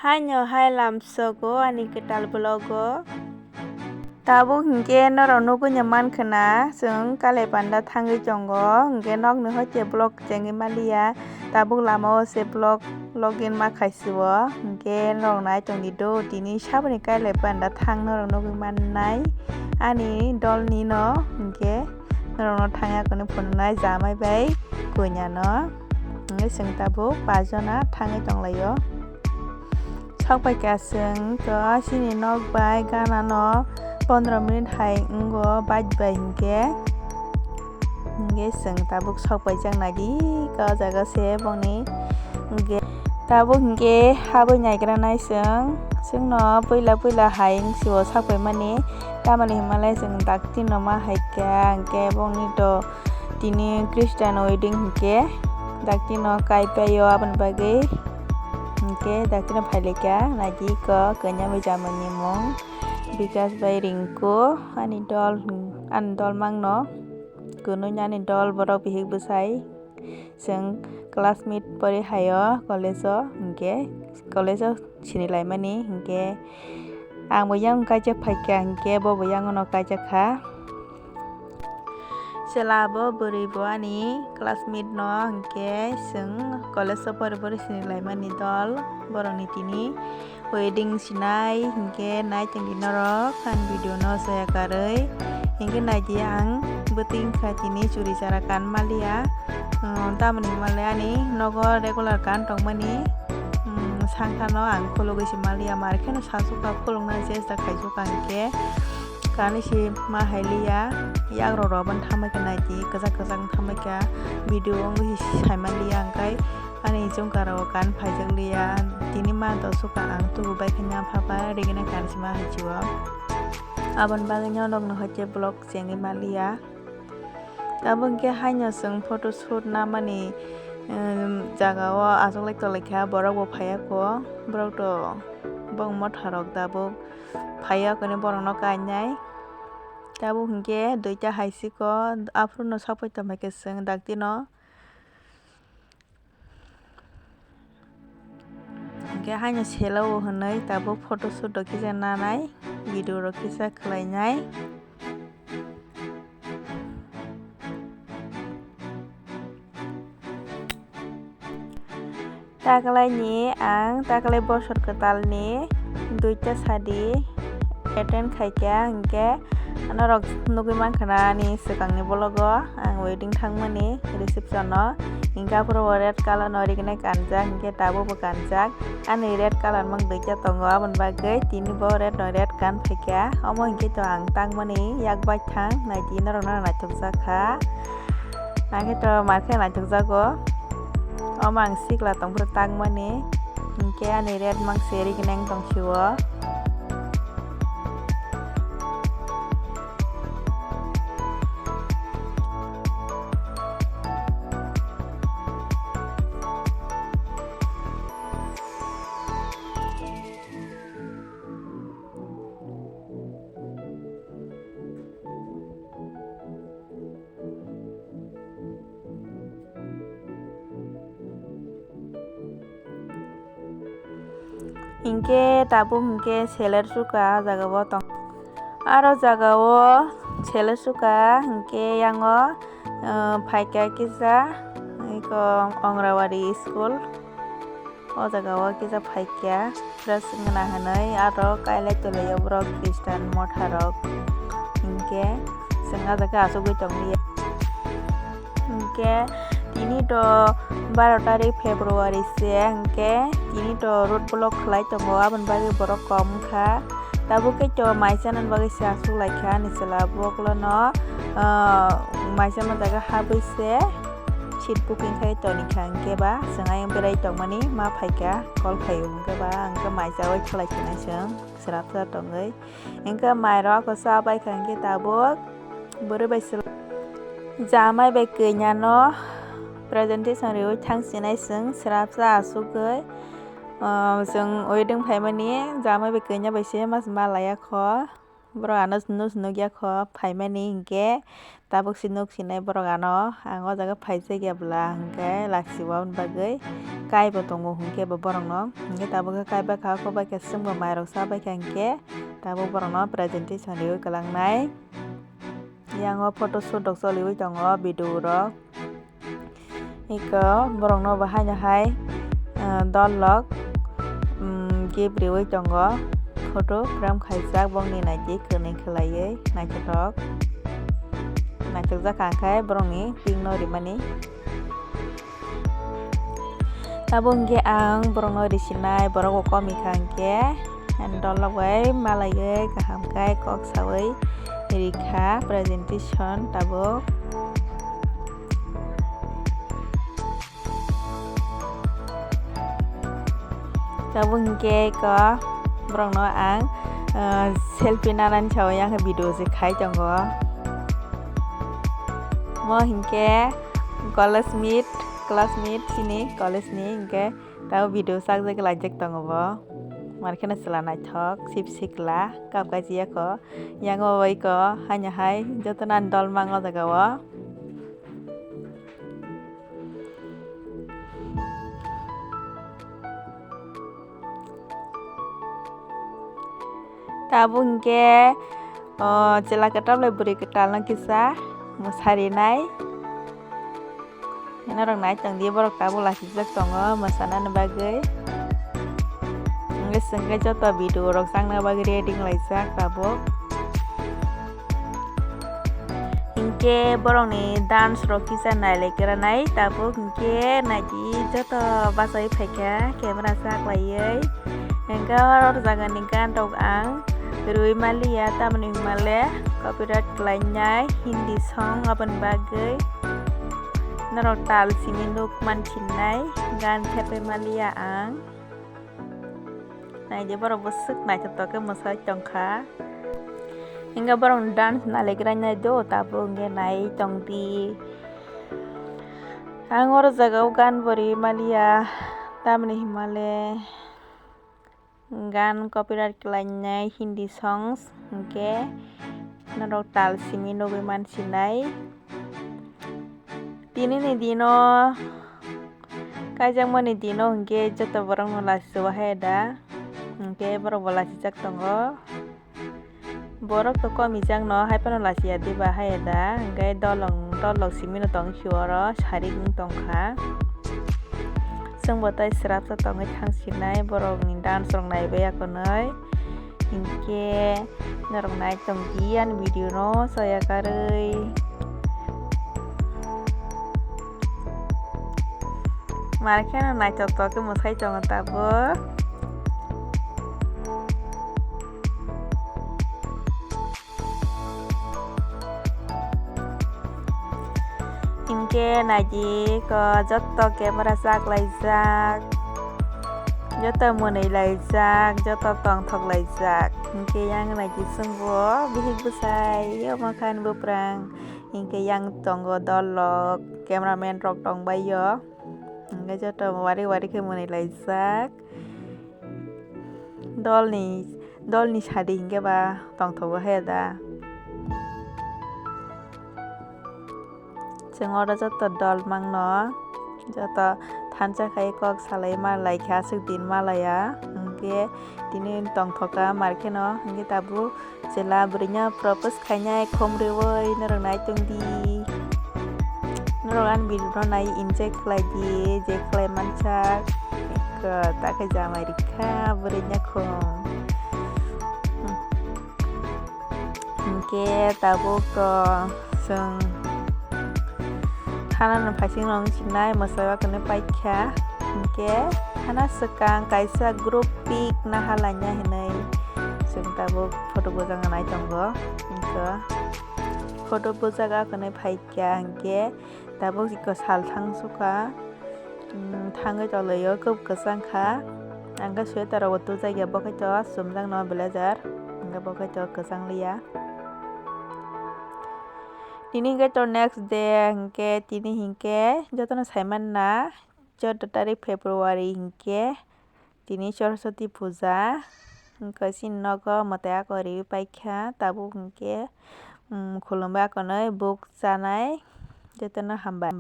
Hanyo hai lamsogo ani ketal blogo. Tabuk hingke norok nugu nyaman khana sung kale panda thangi tongo hingke nok ni hoite blog chengi malia tabuk lama o se blog login ma khaisio hingke norok nai tongi do tini saboni kale panda thang norok nugu mannai ani dol ni no hingke norok no thangya kone phunai jamai bai kunya no hingke sung tabuk 5 jona thangi tonglaio. Sokpai kasung to sini nok bai gana no 15 minute hai ungo bait bai hingke sung tabuk sokpai jangnai di ka jaga se bongni hingke tabuk hingke haboi naigra nai sung no puila hai sibo sakpai mani tamani himalai sung dakti no ma haika hingke bongni to tini Christian wedding hingke dakti no kaipaio aboni bagui hingke dakti no phailika naidi ko kanya mai jamani mung Vikas bai Rinku ani dol mangno kunui ani dol borok bihik bwsai sung classmate pori haio college o hingke college o sinilaimani hingke ang bo yang kaijak phaika hingke bo yang no kaijakha chela bo bwrui bo ani classmate no hingke sung college o pori sinilaimani dol borok ni tini wedding sinai hingke nai tongdi norok fan video no sayakarui hingke naidi ang bwtui wngkha tini churi chara kan malia tamoni himalaya ni nogo regular kan tongmani sangka no ang khulugui si malia marke no sansukha khulungna chesta khaijokha hingke kani si ma hailiya yagrok rok bani thangmaika naidi kwchak thangmaika video ongoi saimanliya hingkai ani chungkar rok kan phaijakliya tini manto suka ang tubu bai khanya phapa regina kan sima haichio abon bagui nok no hoite blog chengi malia abo hingke haino sung photoshoot namani jaga o achoklai tolaikha borok bo phaiako borok to bongmo tharok dabuk phaiya kone borok no kainai tabuk hingke 2ta haisiko afuru no sokpai tongpaike sung dakti no hingke haino selo o hinui tabuk photoshoot rok kisa nanai video rok kisa khlainai. Taklai ni ang taklai bosor ketal ni 2ta sadi attend khaika hingke norok nugui mankha ni swkang ni bologo ang wedding thangmani reception no hingke afuru o red color no regina kanjak hingke tabuk bo kanjak ani red color mang 2ta tongo aboni bagui tini bo red no red kan phaika omo hingke to ang tangmani yak bai thang naidi norok no naithokjakha nangkhe to markhe naithokjago omo ang sikla tongphuru tangmani hingke ani red mangse regina tongsio. Hingke tabuk hingke seler suka jaga o tong aro jaga o seler suka hingke yango phaika kisa iko Ongrawadi school o jaga o kisa phaika dress ngana hinui aro kailai tolaio borok Christian motha rok hingke sung o jaga achukgui tongliya hingke tini to 12 tarik February se hingke tini to road block khlai tongo aboni bagui borok kom wngkha tabuk kei to maisana ni bagui se achuklaikha ni chela bokolo no maisana jaga habui se seat booking khai tonikha hingke ba sung ayang berai tongmani ma phaika call khaio hingke ba angkhe maisawai khlaikhwnai sung srapsa tongoi hingke mairok chabaikha hingke tabuk bwrui bai jamai bai kunya no presentation riwui thangsinai sung srapsa achukgui sung wedding phaimani jamai bai kunya bai se malaya kho borok ano nugya kho phaimani hingke tabuk sinuk sinai borokano ang o jaga paisa gebla hingke lasiwa bagui kaibo tongo hingke bo borokno hingke tabuk kaiba kako bai ke sungbo mairok sabai hingke tabuk borokno presentation riwui kalangnai yang o photoshoot rok choliwui tongo video rok iko borokno bo haino hai dol rok gift riwui tongo photo frame khaijak bongni naiti kwni khlaiui naithotok naithokjak kangkhai borokni ping no rimani tabuk hingke ang borokno risinai borok komi hingke dolok bai malaiui kaham khai kok saui rikha presentation tabuk hingke ko borokno ang selfie nanani saui yang video je khai tongo mo hingke classmate chini college ni hingke tabo video sakjak laijak tongo bo markheno chwla naithok sip sikla kap kaji ko yang o bai ko haino hai joto nani dol mang o jaga o tabuk hingke chela katal bai bwrui katal no kisa musari nai norok nai tongdi borok tabuk lasijak tongo mosanani bagui hingke joto video rok changna bagui ready laijak tabuk hingke borokni dance rok kisa nailaikrai nai tabuk hingke naidi joto bachai faikha camera chaklaiui hingke o jaga ni gaan rok ang rui malia tamoni himale copyright khlainai hindi song aboni bagui norok tal simi nuk mansinai gaan khepai malia ang naidi borok bo swk naithotok ke mwsai tongkha hingke borok ni dance nailaikrai nai do tabuk hingke nai tongdi ang oro jaga o gaan bo rui malia tamoni himale gaan copyright khlainai hindi songs hingke norok tal simi nugui mansinai tini ni dino kaijakmani dino hingke joto borok no lasiwa haida hingke borok bo lasijak tongo borok to komijak no haifano lasiya diba haida hingke dolok simi no tong hiwaro sari tongkha chungbo tai srapsa tongui thangsinai borok ni dance rok naibai akonoi hingke norok nai tongdi ani video no sayakarui markheno naithotok ke mwsai tongo tabuk hingke naidi ko joto camera chaklaijak joto mwnui laijak joto tongthok laijak hingke yang naidi chungbo bihik bwsai omokhani bwprang hingke yang tongo dolok cameraman rok tongbai o hingke joto wari wari khe mwnui laijak dolni sadi hingke ba tongthogo haida chwng oro joto dol mangno joto thansakhai kok salai malai khe aswk din malaya hingke tini tongthoka markheno hingke tabuk chela bwrui no propose khainai khomriwui norok nai tongdi norok ani video no nai enjoy khlaidi je khlai manchak iko takhai jamai rikha bwrui no khum hingke tabuk chwng thana no paising rong sinai mwsai kone paikha hingke thana swkang kaisa group pic nahalaina hinui chwng tabuk photo bojak nai tongo hingke photo bojak kone paikha hingke tabuk iko sal thangsuka thangui tolio kub kwchangkha angka sweater rok tujagya bokaito chumjak no blazer hingke bokaito kwchang lia tini hingke to next day hingke tini hingke jotono saimanna 14 tarik February hingke tini Saraswati Puja hingke chini nogo mwtai ako riwui paikha tabuk hingke खुलुमबाय akonoi buk chanai jotono hambai.